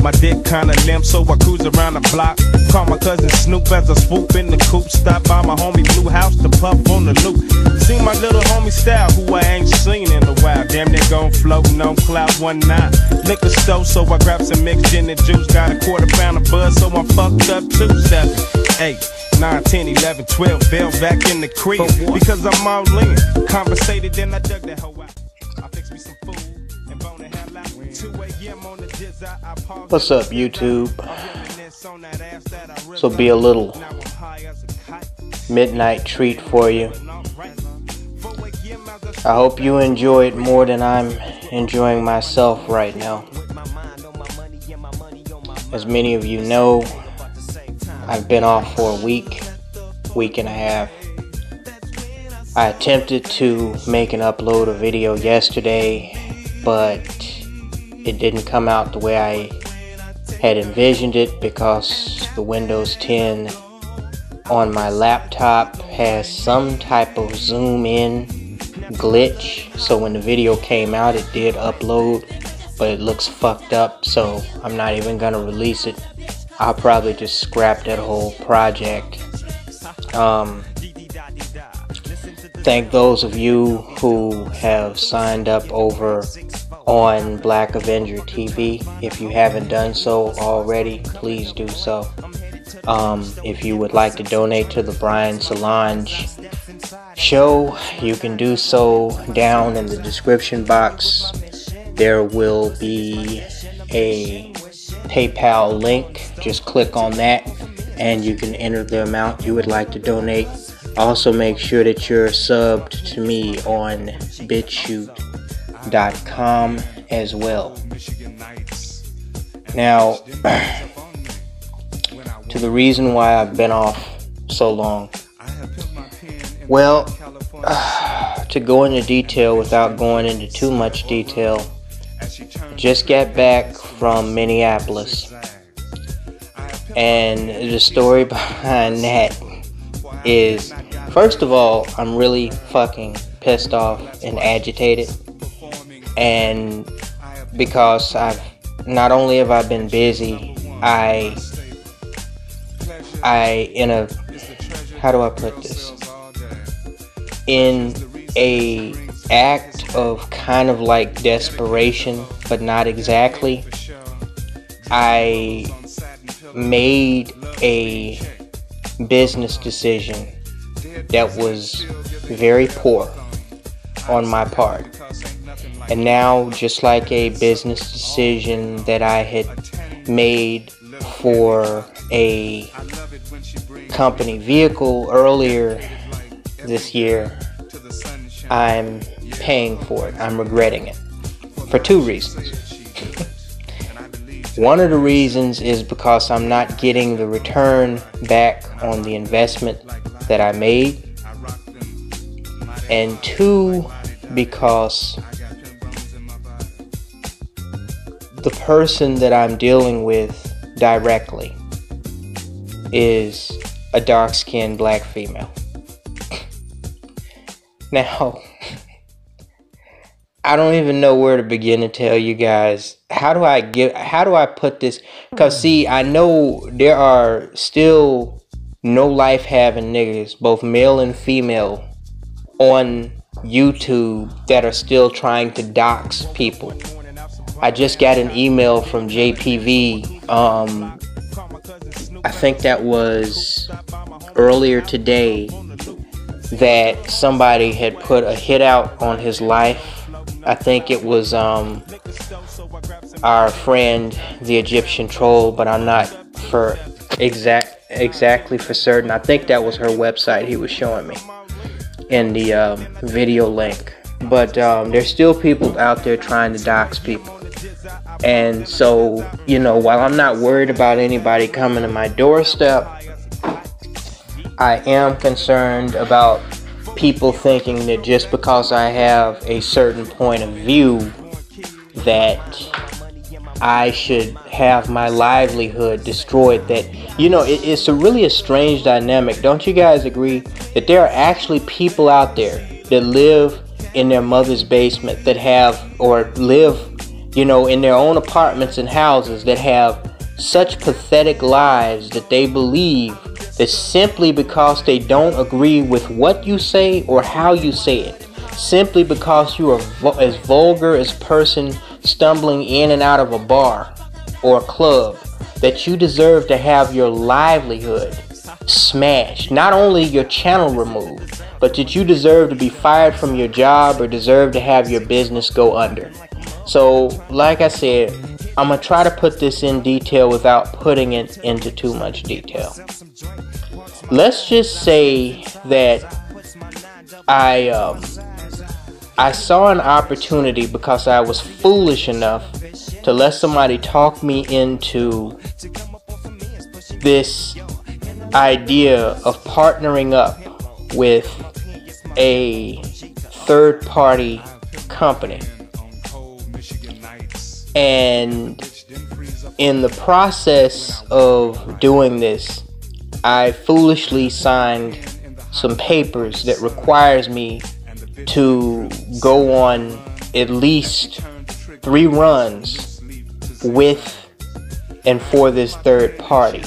My dick kinda limp, so I cruise around the block. Call my cousin Snoop as I swoop in the coupe. Stop by my homie Blue House to puff on the loop. See my little homie Style, who I ain't seen in a while. Damn, they gon' floatin' on cloud 19. Liquor store, so I grab some mixed gin and juice. Got a quarter pound of buzz, so I'm fucked up too. 7, 8, 9, 10, 11, 12, Bill back in the crib. Because I'm all in. Conversated, then I dug that hoe out. I fixed me some food and bone the hell out. 2 a.m. on the jizz, I paused. What's up, YouTube? So be a little midnight treat for you. I hope you enjoy it more than I'm enjoying myself right now. As many of you know, I've been off for a week and a half. I attempted to make and upload a video yesterday, but it didn't come out the way I had envisioned it because the Windows 10 on my laptop has some type of zoom in glitch. So when the video came out, it did upload, but it looks fucked up, so I'm not even gonna release it. I'll probably just scrap that whole project. Thank those of you who have signed up over on Black Avenger TV. If you haven't done so already, please do so. If you would like to donate to the Brian Solange show, you can do so down in the description box. There will be a PayPal link. Just click on that and you can enter the amount you would like to donate. Also make sure that you're subbed to me on BitChute.com as well. Now, to the reason why I've been off so long. Well, to go into detail without going into too much detail, just got back from Minneapolis. And the story behind that is, first of all, I'm really fucking pissed off and agitated. And because not only have I been busy, how do I put this? In a act of kind of like desperation, but not exactly, I made a business decision that was very poor on my part. And now, just like a business decision that I had made for a company vehicle earlier this year, I'm paying for it. I'm regretting it for 2 reasons. One of the reasons is because I'm not getting the return back on the investment that I made. And 2, because the person that I'm dealing with directly is a dark-skinned black female. Now, I don't even know where to begin to tell you guys. How do I put this? Because see, I know there are still no life having niggas, both male and female, on YouTube that are still trying to dox people. I just got an email from JPV. I think that was earlier today, that somebody had put a hit out on his life. I think it was our friend, the Egyptian troll, but I'm not for exactly for certain. I think that was her website he was showing me in the video link. But there's still people out there trying to dox people. And so, you know, while I'm not worried about anybody coming to my doorstep, I am concerned about people thinking that just because I have a certain point of view that I should have my livelihood destroyed. That, you know, it's really a strange dynamic. Don't you guys agree that there are actually people out there that live in their mother's basement, that have, or live you know, in their own apartments and houses, that have such pathetic lives that they believe that simply because they don't agree with what you say or how you say it, simply because you are as vulgar as a person stumbling in and out of a bar or a club, that you deserve to have your livelihood smashed, not only your channel removed, but that you deserve to be fired from your job or deserve to have your business go under. So, like I said, I'm going to try to put this in detail without putting it into too much detail. Let's just say that I saw an opportunity because I was foolish enough to let somebody talk me into this idea of partnering up with a third-party company. And in the process of doing this, I foolishly signed some papers that requires me to go on at least 3 runs with and for this third party.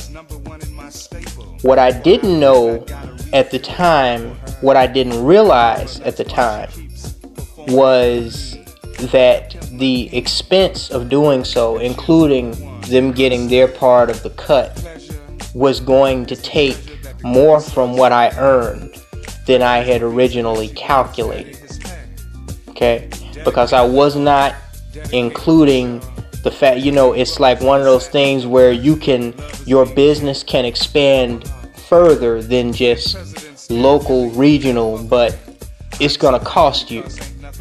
What I didn't know at the time, what I didn't realize at the time, was that the expense of doing so, including them getting their part of the cut, was going to take more from what I earned than I had originally calculated. Okay? Because I was not including the fact, you know, it's like one of those things where your business can expand further than just local, regional, but it's gonna cost you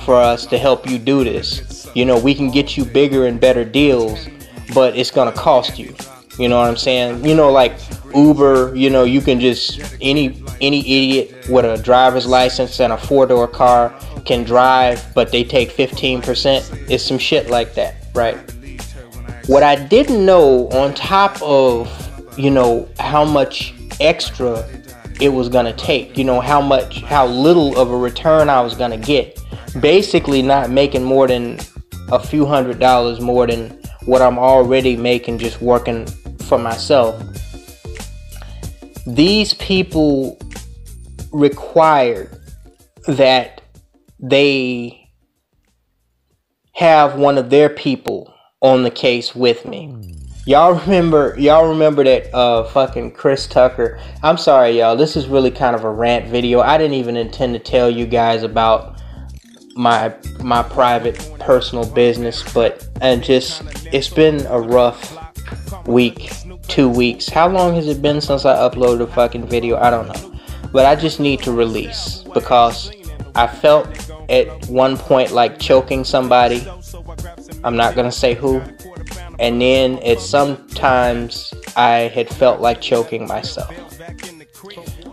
for us to help you do this. You know, we can get you bigger and better deals, but it's gonna cost you. You know what I'm saying? You know, like Uber, you know, you can just, any idiot with a driver's license and a 4-door car can drive, but they take 15%. It's some shit like that, right? What I didn't know, on top of, you know, how much extra it was gonna take, you know, how little of a return I was gonna get, basically not making more than a few $100s more than what I'm already making just working for myself. These people required that they have one of their people on the case with me. Y'all remember that fucking Chris Tucker. I'm sorry, y'all, this is really kind of a rant video. I didn't even intend to tell you guys about my private personal business, but it's been a rough week, 2 weeks. How long has it been since I uploaded a fucking video? I don't know, but I just need to release because I felt at one point like choking somebody. I'm not gonna say who. And then at sometimes I had felt like choking myself.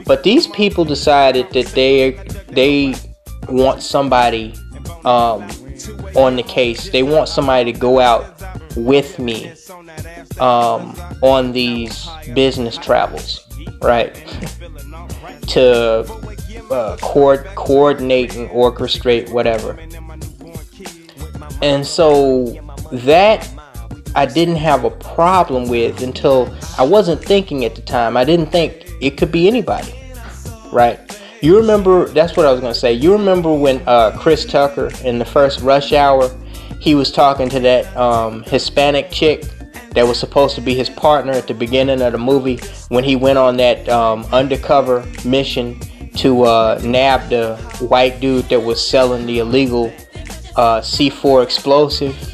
But these people decided that they want somebody on the case. They want somebody to go out with me on these business travels, right? To coordinate and orchestrate whatever. And so that I didn't have a problem with until I wasn't thinking at the time. I didn't think it could be anybody, right? You remember, that's what I was going to say. You remember when Chris Tucker in the first Rush Hour, he was talking to that Hispanic chick that was supposed to be his partner at the beginning of the movie when he went on that undercover mission to nab the white dude that was selling the illegal C4 explosive.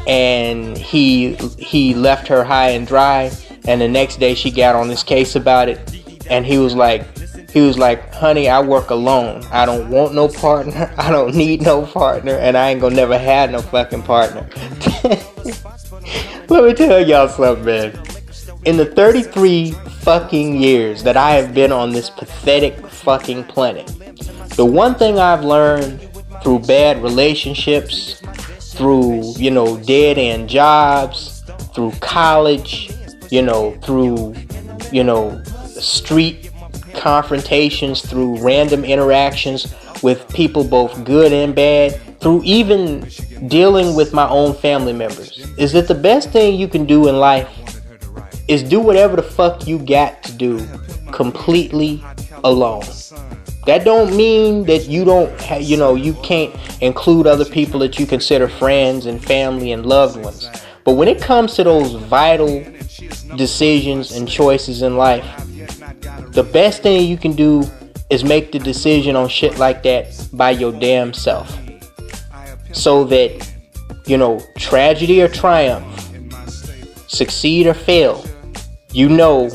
And he left her high and dry, and the next day she got on his case about it, and he was like, honey, I work alone. I don't want no partner. I don't need no partner, and I ain't gonna never have no fucking partner. Let me tell y'all something, man. In the 33 fucking years that I have been on this pathetic fucking planet, the one thing I've learned through bad relationships, through, you know, dead-end jobs, through college, you know, through, you know, street confrontations, through random interactions with people both good and bad, through even dealing with my own family members, is that the best thing you can do in life is do whatever the fuck you got to do completely alone. That don't mean that you don't you can't include other people that you consider friends and family and loved ones. But when it comes to those vital decisions and choices in life, the best thing you can do is make the decision on shit like that by your damn self. So that, tragedy or triumph, succeed or fail, you know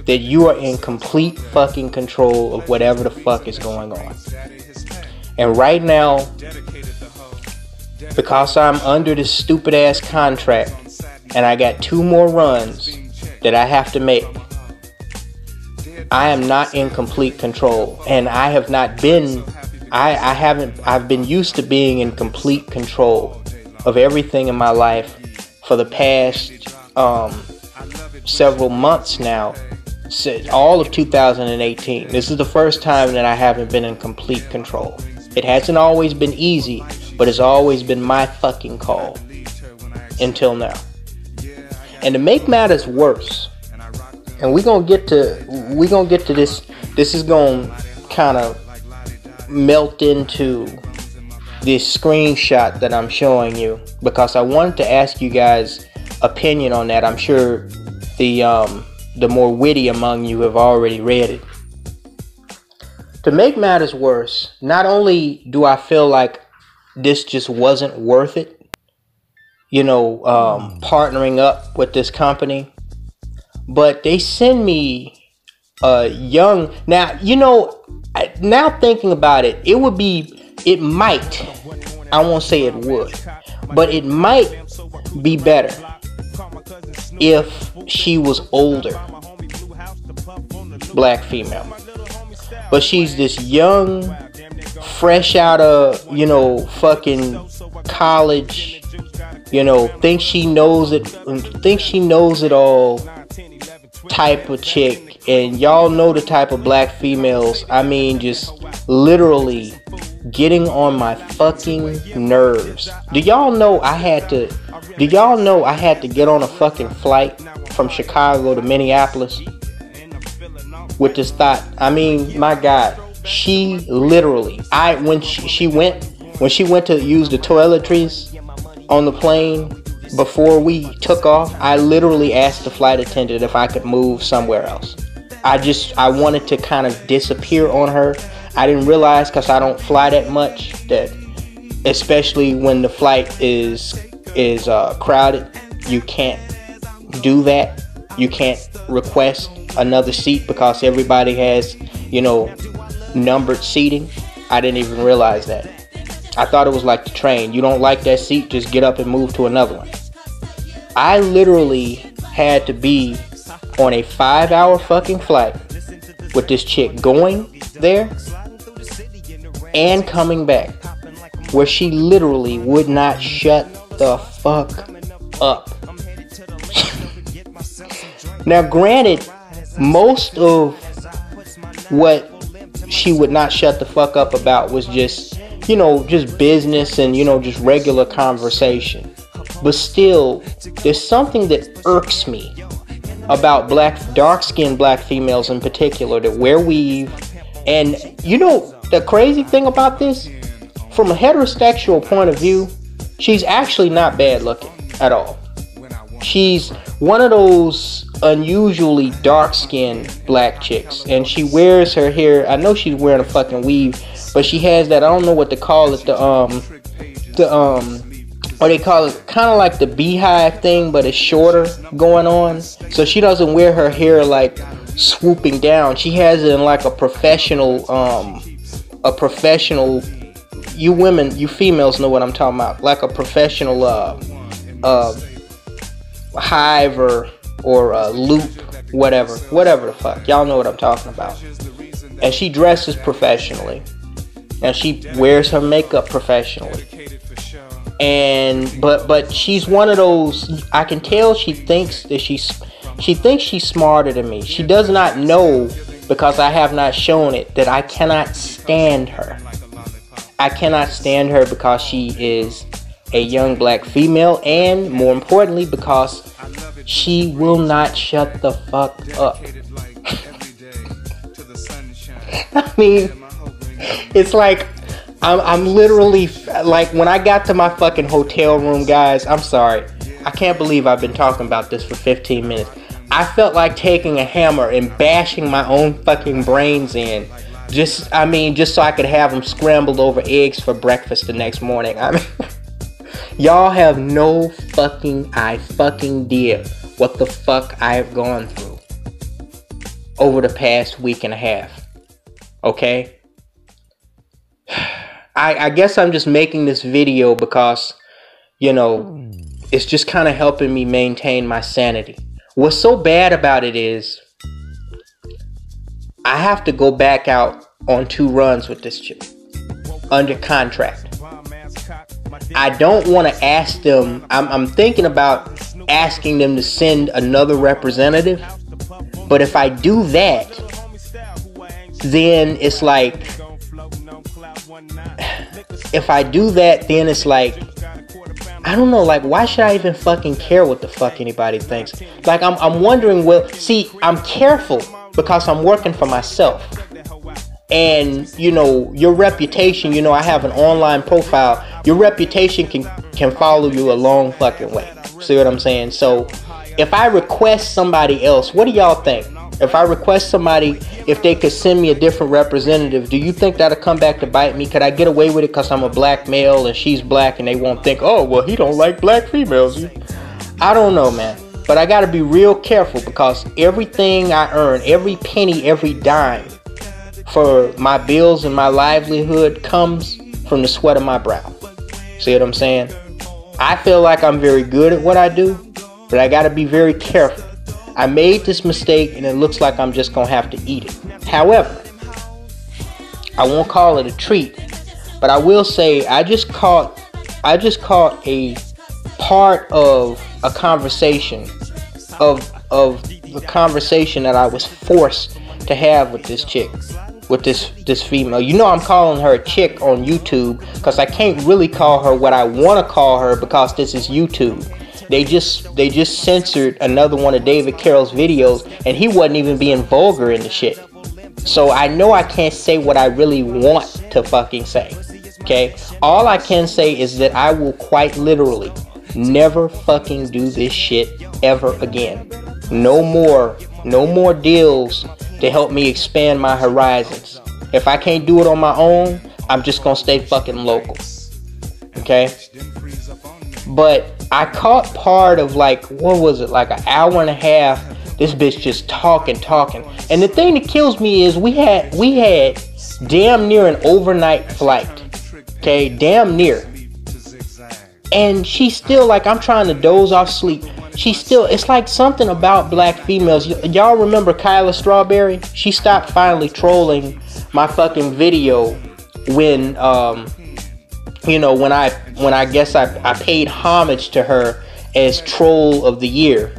that you are in complete fucking control of whatever the fuck is going on. And right now, because I'm under this stupid ass contract and I got 2 more runs that I have to make, I am not in complete control. And I have not been, I've been used to being in complete control of everything in my life for the past several months now. All of 2018. This is the first time that I haven't been in complete control. It hasn't always been easy, but it's always been my fucking call until now. And to make matters worse, and we're gonna get to this. This is gonna kind of melt into this screenshot that I'm showing you, because I wanted to ask you guys' opinion on that. I'm sure the more witty among you have already read it. To make matters worse, not only do I feel like this just wasn't worth it, partnering up with this company, but they send me a young, now thinking about it, it might, I won't say it would, but it might be better if she was older black female. But she's this young, fresh out of, fucking college, thinks she knows it all type of chick. And y'all know the type of black females, I mean, just literally getting on my fucking nerves. Do y'all know I had to get on a fucking flight from Chicago to Minneapolis with this thought? I mean, my God, she literally, when she went to use the toiletries on the plane before we took off, I literally asked the flight attendant if I could move somewhere else. I wanted to kind of disappear on her. I didn't realize, because I don't fly that much, that especially when the flight is crowded, you can't do that. You can't request another seat because everybody has, numbered seating. I didn't even realize that. I thought it was like the train. You don't like that seat, just get up and move to another one. I literally had to be on a 5-hour fucking flight with this chick going there and coming back, where she literally would not shut the fuck up. Now, granted, most of what she would not shut the fuck up about was just, just business and, just regular conversation. But still, there's something that irks me about dark-skinned black females in particular that wear weave. And, the crazy thing about this, from a heterosexual point of view, she's actually not bad looking at all. She's one of those unusually dark-skinned black chicks, and she wears her hair, I know she's wearing a fucking weave, but she has that, I don't know what to call it, or they call it kind of like the beehive thing, but it's shorter going on. So she doesn't wear her hair like swooping down. She has it in like a professional, you females know what I'm talking about, like a professional hive or loop, whatever the fuck, y'all know what I'm talking about. And she dresses professionally, and she wears her makeup professionally. And but she's one of those, I can tell she thinks she's smarter than me. She does not know, because I have not shown it, that I cannot stand her. I cannot stand her because she is a young black female, and more importantly, because she will not shut the fuck up. I mean, it's like I'm literally like, when I got to my fucking hotel room, guys, I'm sorry, I can't believe I've been talking about this for 15 minutes. I felt like taking a hammer and bashing my own fucking brains in, just so I could have them scrambled over eggs for breakfast the next morning. I mean, y'all have no fucking idea what the fuck I have gone through over the past week and a half. Okay? I guess I'm just making this video because, you know, it's just kind of helping me maintain my sanity. What's so bad about it is I have to go back out on 2 runs with this chick under contract. I don't want to ask them. I'm thinking about asking them to send another representative, but if I do that, then it's like, I don't know, like, why should I even fucking care what the fuck anybody thinks? Like, I'm wondering, well, see, I'm careful because I'm working for myself. And, you know, your reputation, you know, I have an online profile. Your reputation can follow you a long fucking way. See what I'm saying? So, if I request somebody else, what do y'all think? If I request somebody, if they could send me a different representative, do you think that'll come back to bite me? Could I get away with it because I'm a black male and she's black and they won't think, oh, well, he don't like black females? I don't know, man. But I got to be real careful because everything I earn, every penny, every dime for my bills and my livelihood comes from the sweat of my brow. See what I'm saying? I feel like I'm very good at what I do, but I got to be very careful. I made this mistake and it looks like I'm just gonna have to eat it. However, I won't call it a treat, but I will say I just caught a part of a conversation of the conversation that I was forced to have with this chick, with this female. You know, I'm calling her a chick on YouTube because I can't really call her what I want to call her because this is YouTube. They just censored another one of David Carroll's videos, and he wasn't even being vulgar in the shit. So I know I can't say what I really want to fucking say. Okay? All I can say is that I will quite literally never fucking do this shit ever again. No more deals to help me expand my horizons. If I can't do it on my own, I'm just gonna stay fucking local. Okay? But I caught part of, like, what was it, like an hour and a half, this bitch just talking. And the thing that kills me is we had damn near an overnight flight. Okay, damn near. And she's still like, I'm trying to doze off sleep. It's like something about black females. Y'all remember Kyla Strawberry? She stopped finally trolling my fucking video when, you know, when I guess I paid homage to her as Troll of the Year.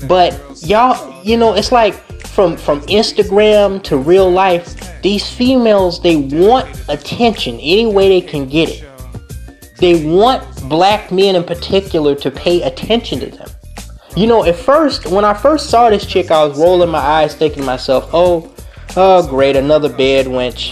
But y'all, you know, it's like from Instagram to real life, these females, they want attention any way they can get it. They want black men in particular to pay attention to them. You know, at first, when I first saw this chick, I was rolling my eyes thinking to myself, oh great, another bed wench,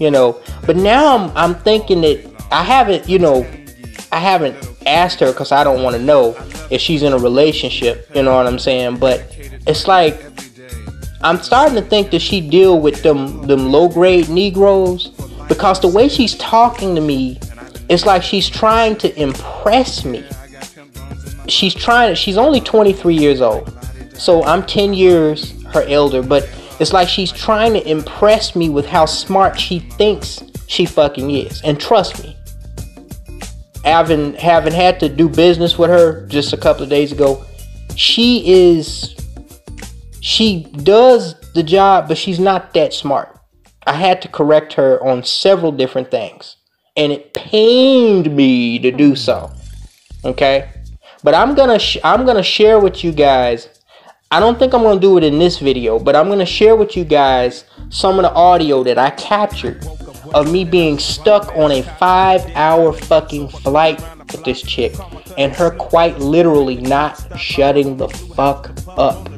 you know. But now I'm thinking that I haven't asked her because I don't want to know if she's in a relationship, you know what I'm saying? But it's like, I'm starting to think that she deal with them low-grade Negroes, because the way she's talking to me, it's like she's trying to impress me. She's only 23 years old, so I'm 10 years her elder, but it's like she's trying to impress me with how smart she thinks she fucking is. And trust me, having had to do business with her just a couple of days ago, she does the job, but she's not that smart. I had to correct her on several different things, and it pained me to do so. Okay, but I'm gonna share with you guys. I don't think I'm gonna do it in this video, but I'm gonna share with you guys some of the audio that I captured of me being stuck on a 5-hour fucking flight with this chick and her quite literally not shutting the fuck up.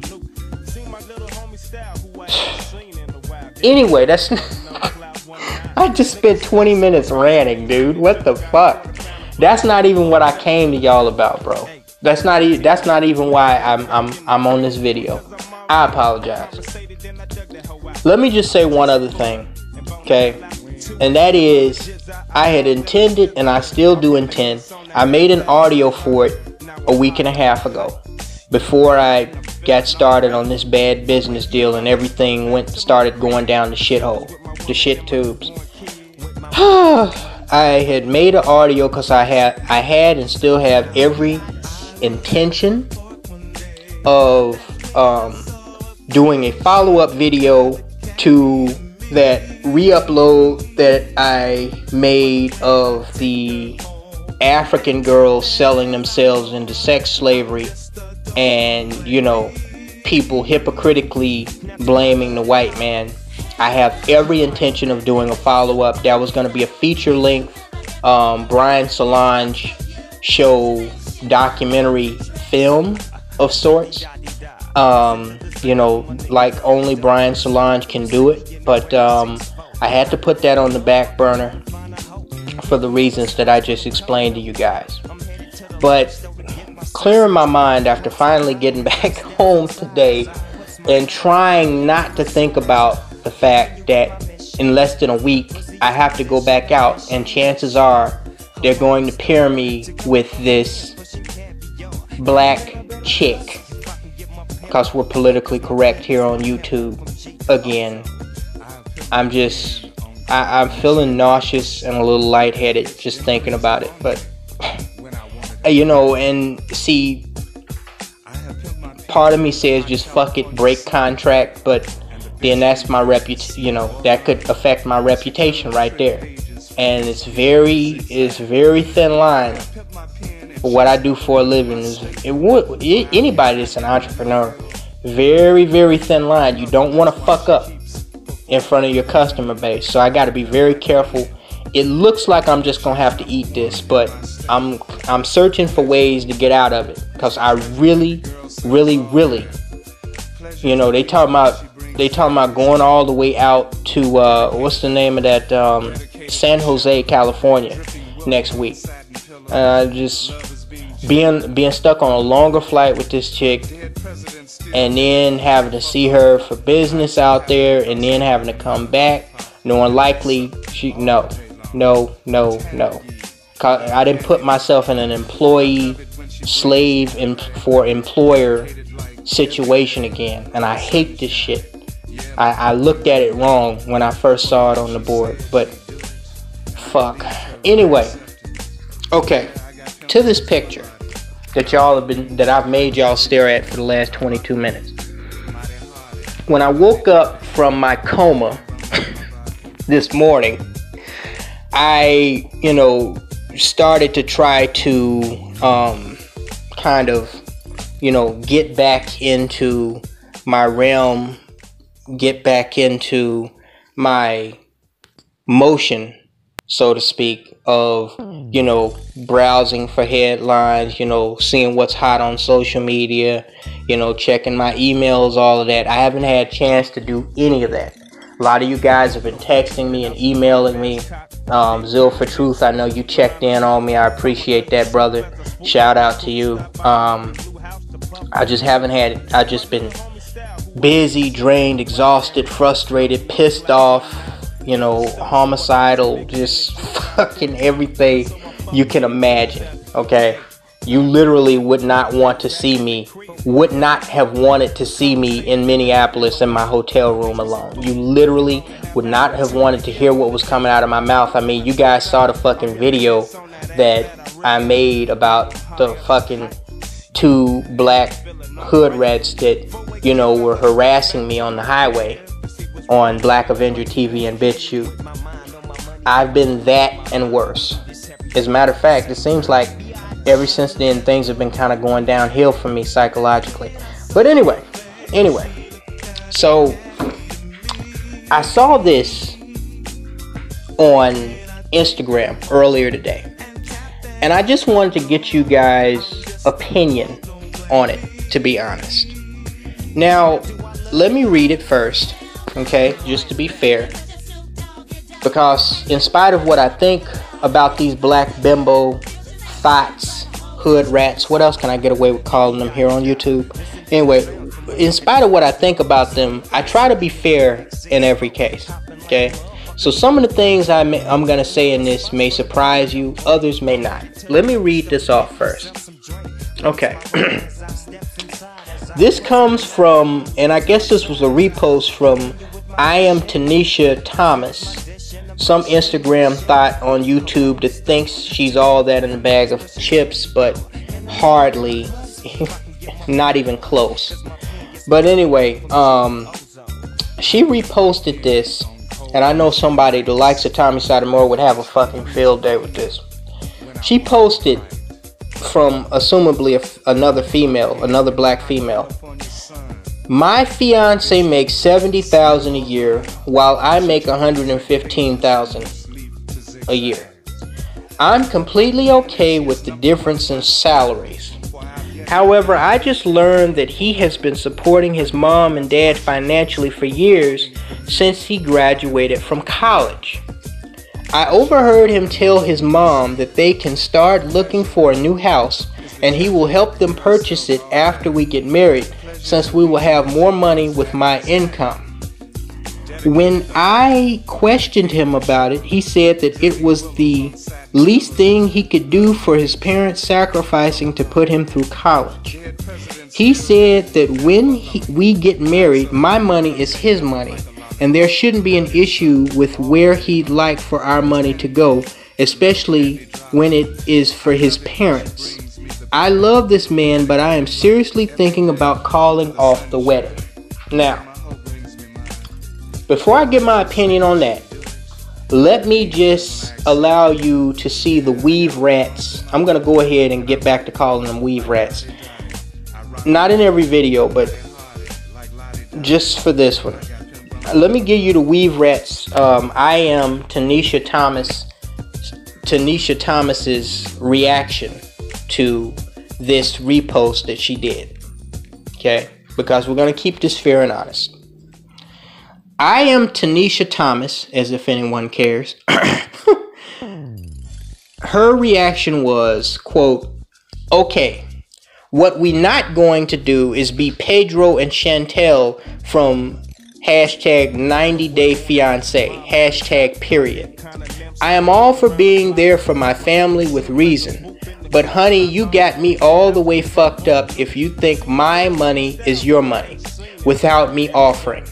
Anyway, that's I just spent 20 minutes ranting, dude. What the fuck? That's not even what I came to y'all about, bro. That's not even why I'm on this video. I apologize. Let me just say one other thing, okay? And that is, I had intended, and I still do intend, I made an audio for it a week and a half ago, before I got started on this bad business deal and everything started going down the shithole, the shit tubes. I had made an audio because I had and still have every intention of doing a follow-up video to that re-upload that I made of the African girls selling themselves into sex slavery, and you know, people hypocritically blaming the white man. I have every intention of doing a follow-up. That was going to be a feature-length Brian Solange show documentary film of sorts. You know, like only Brian Solange can do it. But I had to put that on the back burner for the reasons that I just explained to you guys. But clearing my mind after finally getting back home today and trying not to think about the fact that in less than a week I have to go back out, and chances are they're going to pair me with this black chick, because we're politically correct here on YouTube again. I'm feeling nauseous and a little lightheaded just thinking about it. But you know, and see, part of me says just fuck it, break contract, but then that's my reputation. You know, that could affect my reputation right there, and it's very thin line. What I do for a living is anybody that's an entrepreneur, very thin line. You don't want to fuck up in front of your customer base, so I got to be very careful. It looks like I'm just gonna have to eat this, but I'm searching for ways to get out of it, because I really, you know, they talking about going all the way out to what's the name of that, San Jose, California next week. Just being stuck on a longer flight with this chick, and then having to see her for business out there, and then having to come back knowing likely no. I didn't put myself in an employee slave for employer situation again, and I hate this shit. I looked at it wrong when I first saw it on the board, but fuck. Anyway, okay, to this picture that I've made y'all stare at for the last 22 minutes. When I woke up from my coma this morning, I, you know, started to try to kind of, you know, get back into my realm, get back into my motion, so to speak, of, you know, browsing for headlines, you know, seeing what's hot on social media, you know, checking my emails, all of that. I haven't had a chance to do any of that. A lot of you guys have been texting me and emailing me. Zill for Truth, I know you checked in on me. I appreciate that, brother. Shout out to you. I just haven't had it. I've just been busy, drained, exhausted, frustrated, pissed off, you know, homicidal, just fucking everything you can imagine, okay? You literally would not want to see me, would not have wanted to see me in Minneapolis in my hotel room alone. You literally would not have wanted to hear what was coming out of my mouth. I mean, you guys saw the fucking video that I made about the fucking 2 black hood rats that, you know, were harassing me on the highway on Black Avenger TV and BitChute. I've been that and worse. As a matter of fact, it seems like ever since then things have been kind of going downhill for me psychologically. But anyway, so I saw this on Instagram earlier today. And I just wanted to get you guys' opinion on it, to be honest. Now, let me read it first, okay, just to be fair. Because in spite of what I think about these black bimbo thots, hood rats, what else can I get away with calling them here on YouTube? Anyway, in spite of what I think about them, I try to be fair in every case, okay? So some of the things I'm going to say in this may surprise you, others may not. Let me read this off first. Okay. This comes from, and I guess this was a repost from I am Tanisha Thomas, some Instagram thought on YouTube that thinks she's all that in a bag of chips, but hardly, not even close. But anyway, she reposted this, and I know somebody the likes of Tommy Sotomayor would have a fucking field day with this. She posted from assumably another black female. My fiance makes $70,000 a year while I make $115,000 a year. I'm completely okay with the difference in salaries. However, I just learned that he has been supporting his mom and dad financially for years since he graduated from college. I overheard him tell his mom that they can start looking for a new house and he will help them purchase it after we get married, since we will have more money with my income. When I questioned him about it, he said that it was the least thing he could do for his parents sacrificing to put him through college. He said that when we get married, my money is his money, and there shouldn't be an issue with where he'd like for our money to go, especially when it is for his parents. I love this man, but I am seriously thinking about calling off the wedding. Now, before I give my opinion on that, let me just allow you to see the weave rats. I'm going to go ahead and get back to calling them weave rats. Not in every video, but just for this one. Let me give you the weave rats. I am Tanisha Thomas's reaction to this repost that she did. Okay? Because we're going to keep this fair and honest. I am Tanisha Thomas, as if anyone cares. Her reaction was, quote, okay, what we not going to do is be Pedro and Chantel from hashtag 90-day fiance, hashtag period. I am all for being there for my family with reason. But honey, you got me all the way fucked up if you think my money is your money without me offering.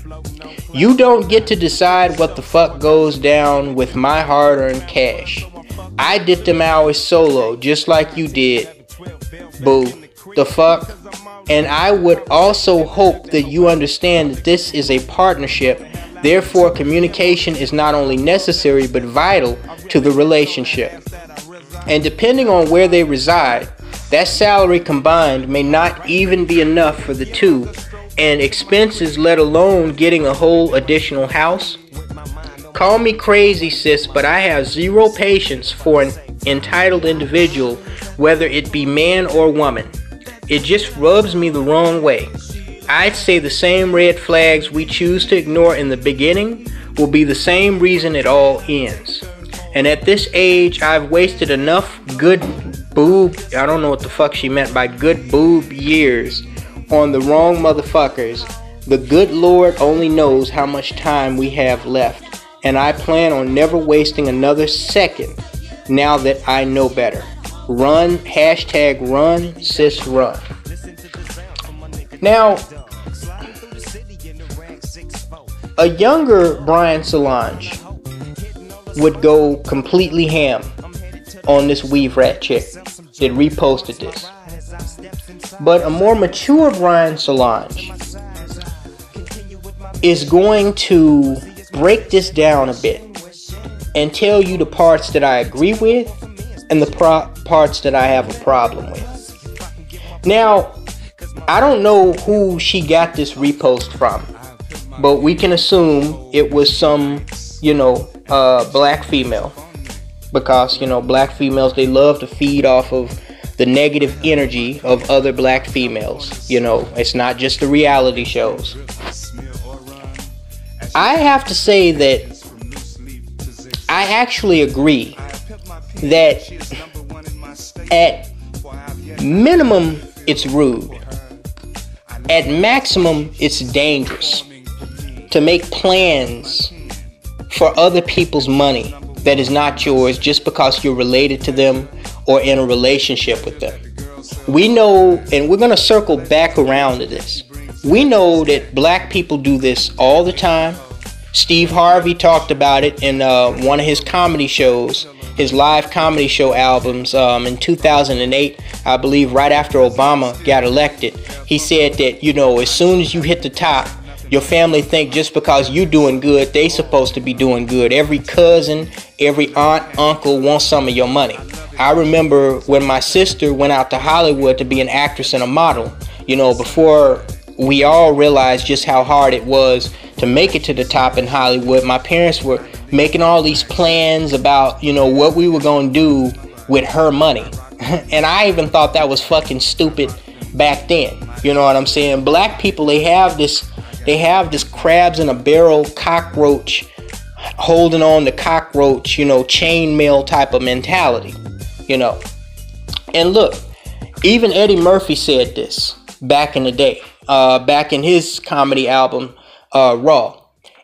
You don't get to decide what the fuck goes down with my hard-earned cash. I did them hours solo just like you did. Boo. The fuck? And I would also hope that you understand that this is a partnership. Therefore, communication is not only necessary but vital to the relationship. And depending on where they reside, that salary combined may not even be enough for the two, and expenses, let alone getting a whole additional house. Call me crazy, sis, but I have zero patience for an entitled individual, whether it be man or woman. It just rubs me the wrong way. I'd say the same red flags we choose to ignore in the beginning will be the same reason it all ends. And at this age, I've wasted enough good boob, I don't know what the fuck she meant by good boob years, on the wrong motherfuckers. The good Lord only knows how much time we have left, and I plan on never wasting another second now that I know better. Run, hashtag run, sis run. Now, a younger Brian Solange would go completely ham on this weave rat chick that reposted this. But a more mature Brian Solange is going to break this down a bit and tell you the parts that I agree with and the parts that I have a problem with. Now, I don't know who she got this repost from, but we can assume it was some, black female, because black females, they love to feed off of the negative energy of other black females. It's not just the reality shows. I have to say that I actually agree that at minimum it's rude, at maximum it's dangerous to make plans for other people's money that is not yours just because you're related to them or in a relationship with them. We know, and we're going to circle back around to this, we know that black people do this all the time. Steve Harvey talked about it in one of his comedy shows, his live comedy show albums, in 2008, I believe, right after Obama got elected. He said that, as soon as you hit the top, your family think just because you're doing good, they supposed to be doing good. Every cousin, every aunt, uncle wants some of your money. I remember when my sister went out to Hollywood to be an actress and a model, before we all realized just how hard it was to make it to the top in Hollywood. My parents were making all these plans about, what we were going to do with her money. And I even thought that was fucking stupid back then. You know what I'm saying? Black people, they have this crabs in a barrel cockroach, holding on to cockroach, chainmail type of mentality, And look, even Eddie Murphy said this back in the day, back in his comedy album, Raw.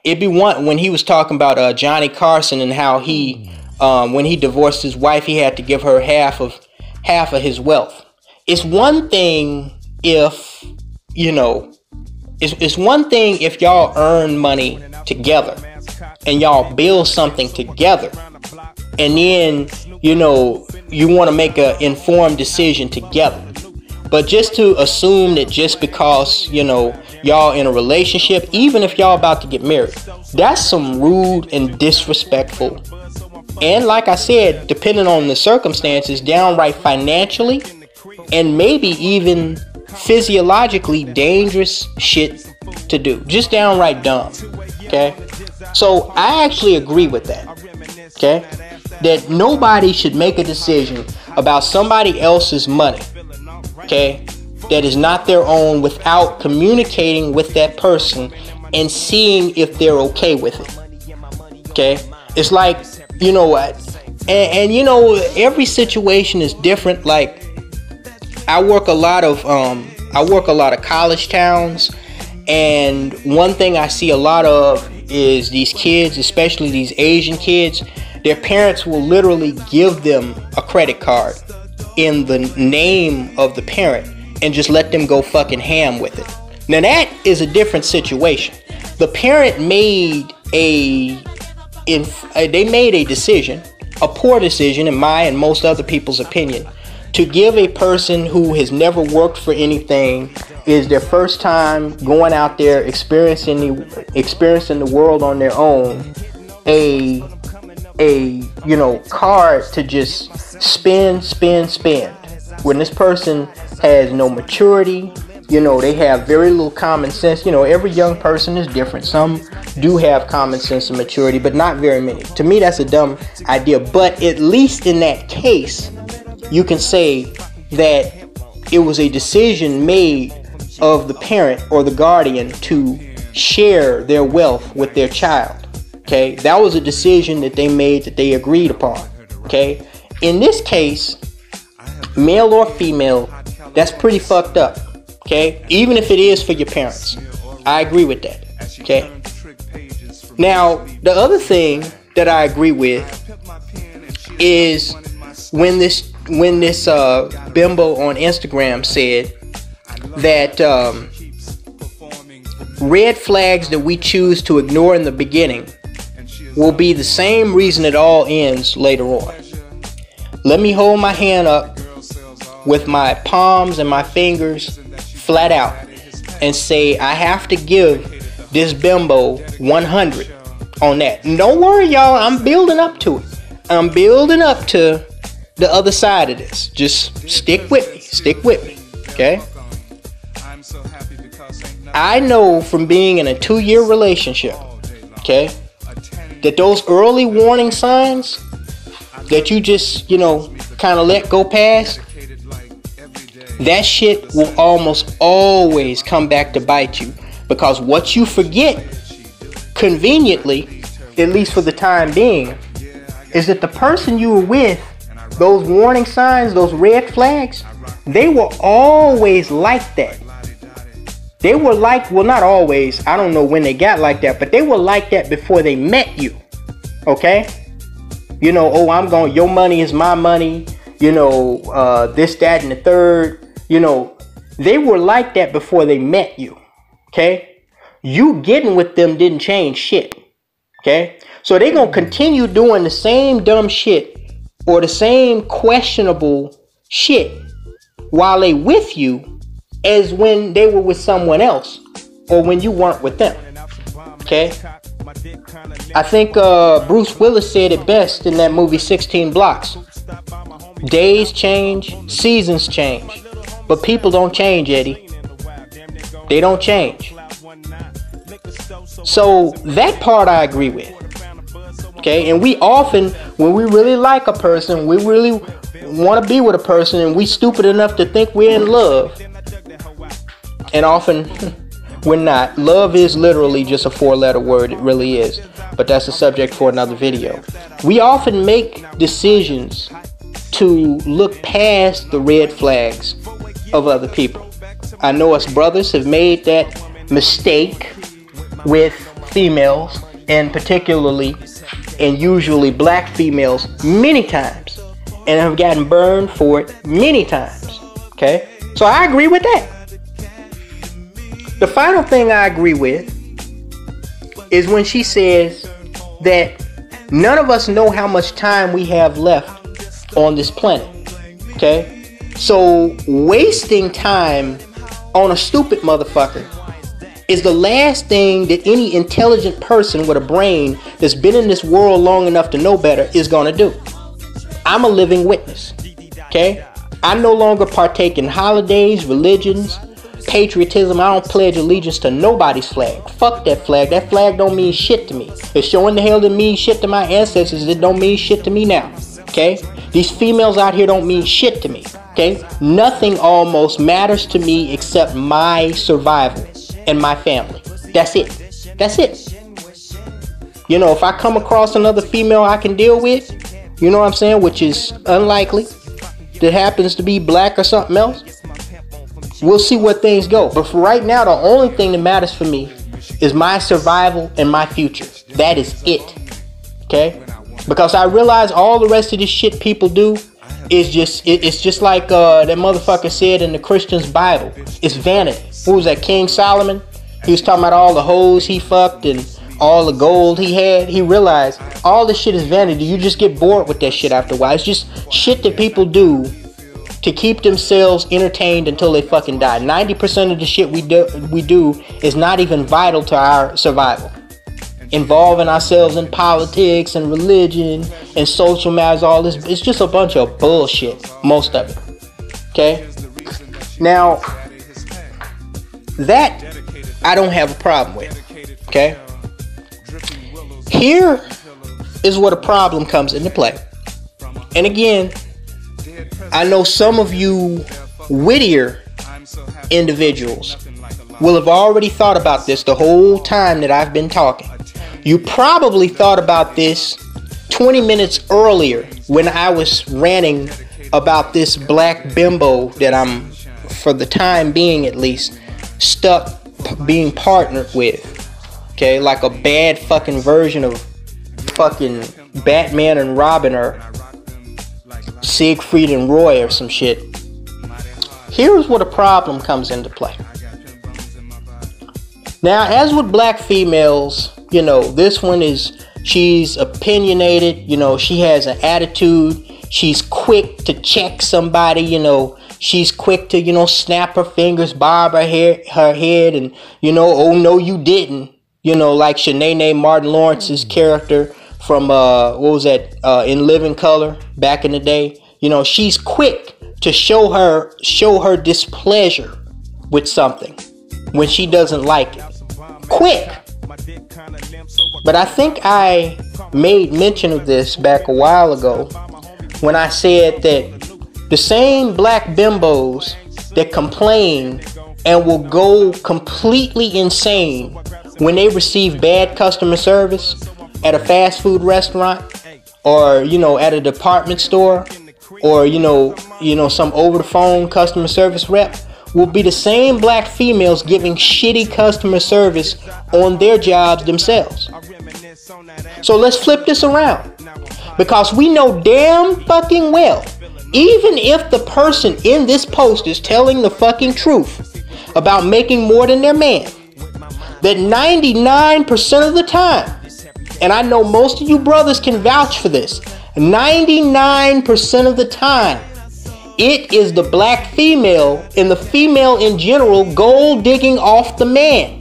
It'd be one when he was talking about Johnny Carson and how he, when he divorced his wife, he had to give her half of his wealth. It's one thing if, it's one thing if y'all earn money together and y'all build something together, and then, you want to make an informed decision together. But just to assume that just because, y'all in a relationship, even if y'all about to get married, that's some rude and disrespectful. And like I said, depending on the circumstances, downright financially and maybe even physiologically dangerous shit to do. Just downright dumb. Okay? So I actually agree with that. Okay? That nobody should make a decision about somebody else's money, okay, that is not their own, without communicating with that person and seeing if they're okay with it. Okay? It's like, and every situation is different. Like, I work a lot of college towns, and one thing I see a lot of is these kids, especially these Asian kids, their parents will literally give them a credit card in the name of the parent and just let them go fucking ham with it. Now that is a different situation. The parent made a decision, a poor decision in my and most other people's opinion, to give a person who has never worked for anything, is their first time going out there experiencing the world on their own, a card to just spend. When this person has no maturity, they have very little common sense. Every young person is different. Some do have common sense and maturity, but not very many. To me, that's a dumb idea. But at least in that case, you can say that it was a decision made of the parent or the guardian to share their wealth with their child. Okay, that was a decision that they made, that they agreed upon. Okay, in this case, male or female, that's pretty fucked up. Okay, even if it is for your parents, I agree with that. Okay, now the other thing that I agree with is when this bimbo on Instagram said that red flags that we choose to ignore in the beginning will be the same reason it all ends later on. Let me hold my hand up with my palms and my fingers flat out and say I have to give this bimbo 100 on that. And don't worry, y'all, I'm building up to it. I'm building up to the other side of this. Just stick with me, okay? I know from being in a 2-year relationship, okay, that those early warning signs that you just, kind of let go past, that shit will almost always come back to bite you. Because what you forget, conveniently, at least for the time being, is that the person you were with, those warning signs, those red flags, they were always like that. They were like, well, not always. I don't know when they got like that, but they were like that before they met you. Okay? Oh, your money is my money. This, that, and the third. They were like that before they met you. Okay? You getting with them didn't change shit. Okay? So they're going to continue doing the same dumb shit or the same questionable shit while they with you as when they were with someone else or when you weren't with them. Okay? I think Bruce Willis said it best in that movie 16 Blocks. Days change, seasons change, but people don't change, Eddie. They don't change. So that part I agree with. Okay, and we often, when we really like a person, we really want to be with a person, and we stupid enough to think we're in love. And often we're not. Love is literally just a 4-letter word. It really is. But that's a subject for another video. We often make decisions to look past the red flags of other people. I know us brothers have made that mistake with females, and particularly and usually black females, many times, and have gotten burned for it many times. Okay? So I agree with that. The final thing I agree with is when she says that none of us know how much time we have left on this planet. Okay? So wasting time on a stupid motherfucker is the last thing that any intelligent person with a brain that's been in this world long enough to know better is going to do. I'm a living witness. Okay? I no longer partake in holidays, religions, patriotism. I don't pledge allegiance to nobody's flag. Fuck that flag. That flag don't mean shit to me. It's showing the hell didn't mean shit to my ancestors. It don't mean shit to me now. Okay? These females out here don't mean shit to me. Okay? Nothing almost matters to me except my survival and my family. That's it. That's it. If I come across another female I can deal with, you know what I'm saying, which is unlikely, that happens to be black or something else, we'll see where things go. But for right now, the only thing that matters for me is my survival and my future. That is it. Okay? Because I realize all the rest of this shit people do is it's just like that motherfucker said in the Christian's Bible. It's vanity. Who was that, King Solomon? He was talking about all the hoes he fucked and all the gold he had. He realized all this shit is vanity. You just get bored with that shit after a while. It's just shit that people do to keep themselves entertained until they fucking die. 90% of the shit we do is not even vital to our survival. Involving ourselves in politics and religion and social matters, all this, it's just a bunch of bullshit, most of it. Okay? Now, that I don't have a problem with. Okay? Here is where the problem comes into play. And again, I know some of you wittier individuals will have already thought about this the whole time that I've been talking. You probably thought about this 20 minutes earlier when I was ranting about this black bimbo that I'm, for the time being at least, stuck being partnered with. Okay, like a bad fucking version of fucking Batman and Robin or Siegfried and Roy or some shit. Here's where the problem comes into play. Now, as with black females, this one she's opinionated, she has an attitude, she's quick to check somebody, she's quick to, snap her fingers, bob her head, and, oh no you didn't, like Shanae Martin Lawrence's character from, In Living Color back in the day. She's quick to show her displeasure with something when she doesn't like it. Quick. But I think I made mention of this back a while ago when I said that the same black bimbos that complain and will go completely insane when they receive bad customer service at a fast food restaurant, or at a department store, or some over the phone customer service rep, will be the same black females giving shitty customer service on their jobs themselves. So let's flip this around, because we know damn fucking well, even if the person in this post is telling the fucking truth about making more than their man, that 99% of the time, and I know most of you brothers can vouch for this, 99% of the time, it is the black female and the female in general gold digging off the man.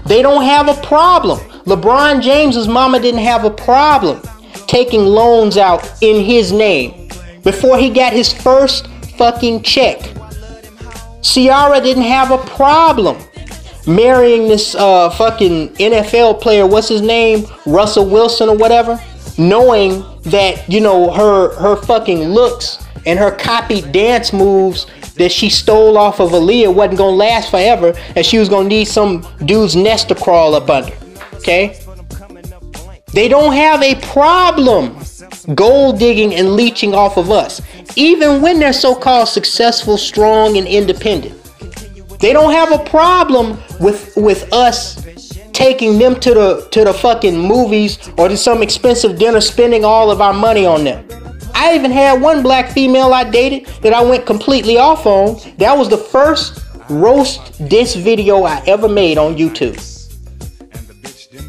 They don't have a problem. LeBron James's mama didn't have a problem taking loans out in his name before he got his first fucking check. Ciara didn't have a problem marrying this fucking NFL player, what's his name, Russell Wilson or whatever, knowing that her fucking looks and her copied dance moves that she stole off of Aaliyah wasn't gonna last forever, and she was gonna need some dude's nest to crawl up under. Okay? They don't have a problem gold digging and leeching off of us, even when they're so-called successful, strong, and independent. They don't have a problem with us taking them to the fucking movies or to some expensive dinner, spending all of our money on them. I even had one black female I dated that I went completely off on. That was the first roast diss video I ever made on YouTube.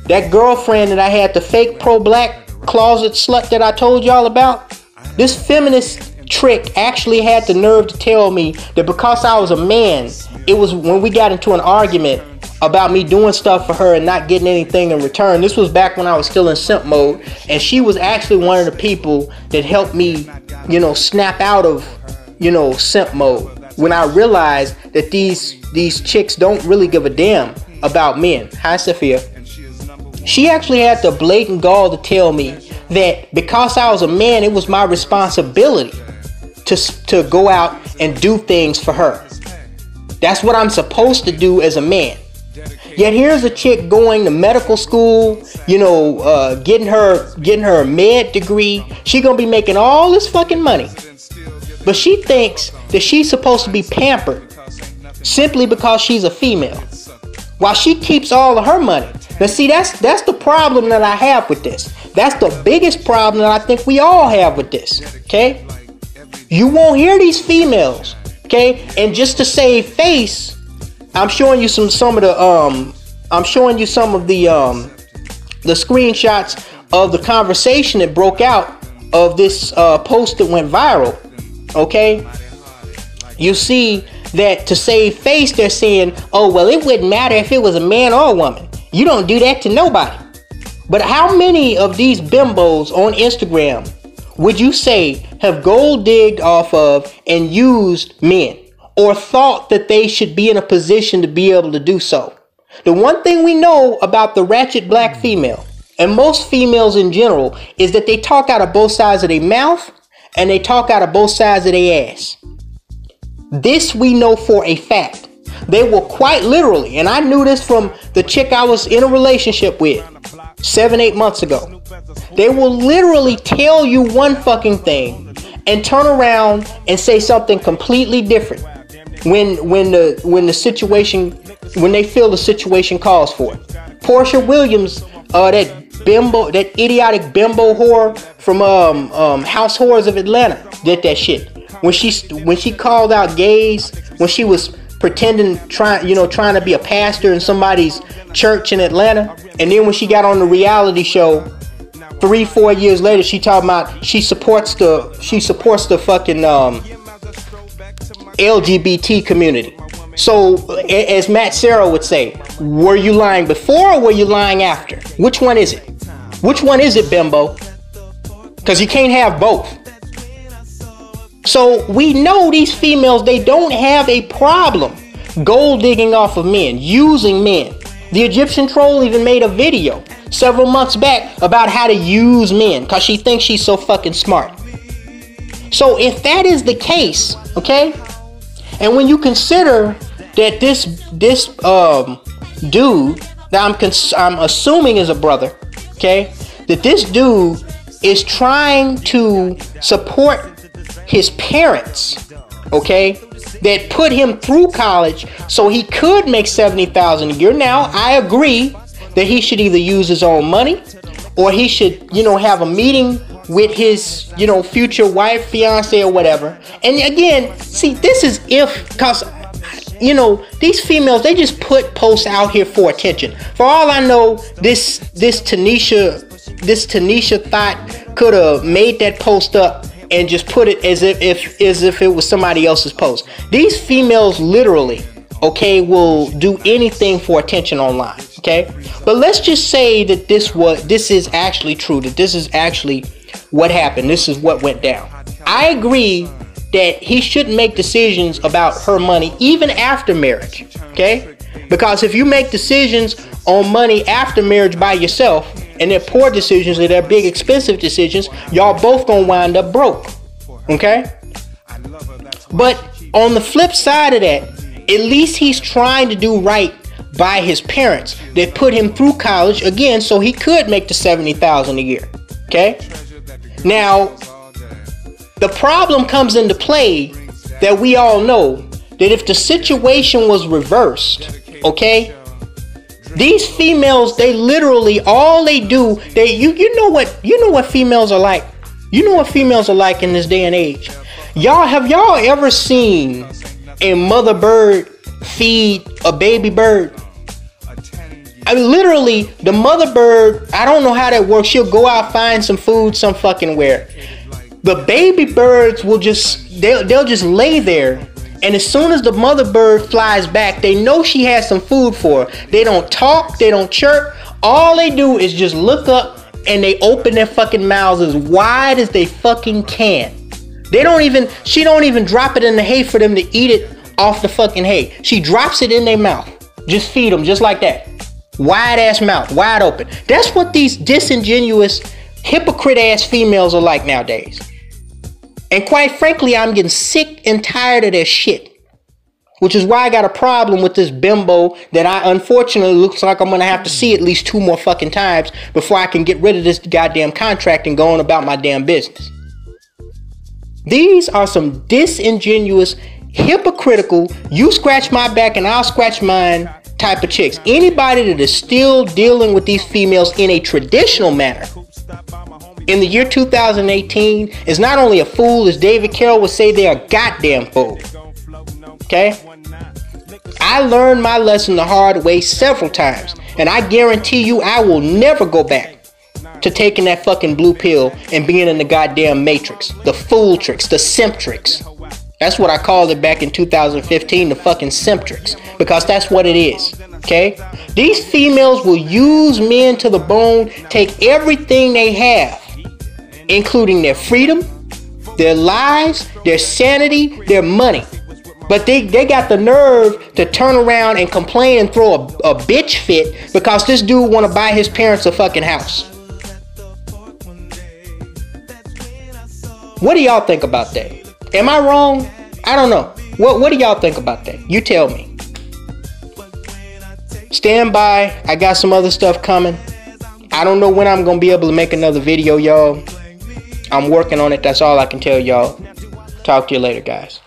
That girlfriend that I had, the fake pro-black closet slut that I told y'all about, this feminist trick actually had the nerve to tell me that because I was a man, it was when we got into an argument about me doing stuff for her and not getting anything in return. This was back when I was still in simp mode, and she was actually one of the people that helped me, snap out of, simp mode, when I realized that these chicks don't really give a damn about men. Hi, Sophia. She actually had the blatant gall to tell me that because I was a man, it was my responsibility to go out and do things for her. That's what I'm supposed to do as a man. Yet here's a chick going to medical school, getting her med degree. She gonna be making all this fucking money, but she thinks that she's supposed to be pampered simply because she's a female, while she keeps all of her money. Now see, that's the problem that I have with this. That's the biggest problem that I think we all have with this. Okay, you won't hear these females. Okay, and just to save face, I'm showing you some of the screenshots of the conversation that broke out of this post that went viral. Okay, you see that to save face, they're saying, oh well, it wouldn't matter if it was a man or a woman. You don't do that to nobody. But how many of these bimbos on Instagram would you say have gold digged off of and used men, or thought that they should be in a position to be able to do so? The one thing we know about the ratchet black female, and most females in general, is that they talk out of both sides of their mouth and they talk out of both sides of their ass. This we know for a fact. They will quite literally, and I knew this from the chick I was in a relationship with 7-8 months ago. They will literally tell you one fucking thing and turn around and say something completely different when they feel the situation calls for it. Portia Williams, that idiotic bimbo whore from House Whores of Atlanta, did that shit. When she called out gays, when she was pretending trying to be a pastor in somebody's church in Atlanta, and then when she got on the reality show 3-4 years later, she talking about she supports the fucking LGBT community. So as Matt Serra would say, were you lying before or were you lying after? Which one is it? Which one is it, bimbo? Because you can't have both. So we know these females, they don't have a problem gold digging off of men, using men. The Egyptian troll even made a video several months back about how to use men because she thinks she's so fucking smart. So if that is the case, okay, and when you consider that this dude that I'm assuming is a brother, okay, that this dude is trying to support his parents, okay, that put him through college so he could make $70,000 a year. Now, I agree that he should either use his own money or he should, have a meeting with his, future wife, fiance, or whatever. And again, see, this is because, these females, they just put posts out here for attention. For all I know, this InstaTHOT could have made that post up and just put it as if it was somebody else's post. These females literally, okay, will do anything for attention online, okay? But let's just say that this is actually true, that this is actually what happened. This is what went down. I agree that he shouldn't make decisions about her money even after marriage, okay? Because if you make decisions on money after marriage by yourself, and they're poor decisions or they're big expensive decisions, y'all both gonna wind up broke, okay? But on the flip side of that, at least he's trying to do right by his parents that put him through college, again, so he could make the $70,000 a year, okay? Now, the problem comes into play that we all know that if the situation was reversed, okay, these females, they literally, all they do, you know what females are like. You know what females are like in this day and age. Have y'all ever seen a mother bird feed a baby bird? I mean, literally, the mother bird, I don't know how that works. She'll go out, find some food, some fucking where. The baby birds will they'll just lay there. And as soon as the mother bird flies back, they know she has some food for her. They don't talk, they don't chirp. All they do is just look up and they open their fucking mouths as wide as they fucking can. She don't even drop it in the hay for them to eat it off the fucking hay. She drops it in their mouth. Just feed them just like that. Wide ass mouth, wide open. That's what these disingenuous, hypocrite ass females are like nowadays. And quite frankly, I'm getting sick and tired of their shit. Which is why I got a problem with this bimbo that unfortunately looks like I'm going to have to see at least 2 more fucking times before I can get rid of this goddamn contract and go on about my damn business. These are some disingenuous, hypocritical, you scratch my back and I'll scratch mine type of chicks. Anybody that is still dealing with these females in a traditional manner in the year 2018 is not only a fool, as David Carroll would say, they're a goddamn fool. Okay? I learned my lesson the hard way several times, and I guarantee you I will never go back to taking that fucking blue pill and being in the goddamn matrix, the fool tricks, the simp tricks. That's what I called it back in 2015, the fucking simp tricks, because that's what it is. Okay? These females will use men to the bone, take everything they have, including their freedom, their lives, their sanity, their money. But they got the nerve to turn around and complain and throw a bitch fit because this dude want to buy his parents a fucking house. What do y'all think about that? Am I wrong? I don't know. What do y'all think about that? You tell me. Stand by. I got some other stuff coming. I don't know when I'm going to be able to make another video, y'all. I'm working on it. That's all I can tell y'all. Talk to you later, guys.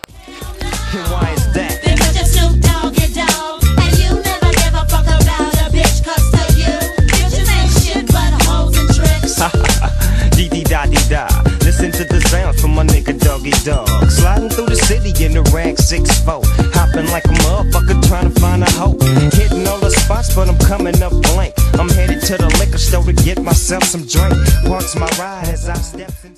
Why is that? Because you're Snoop Dogg, your dog, and you never give a fuck about a bitch, cause to you, bitches ain't shit but hoes and tricks. Dee-dee-da-dee-da. Listen to the sounds from my nigga Doggy Dog. Sliding through the city in the rag 6'4". Hopping like a motherfucker trying to find a hoe. Hitting all the spots, but I'm coming up blank. I'm headed to the liquor store to get myself some drink. Parks my ride as I step in.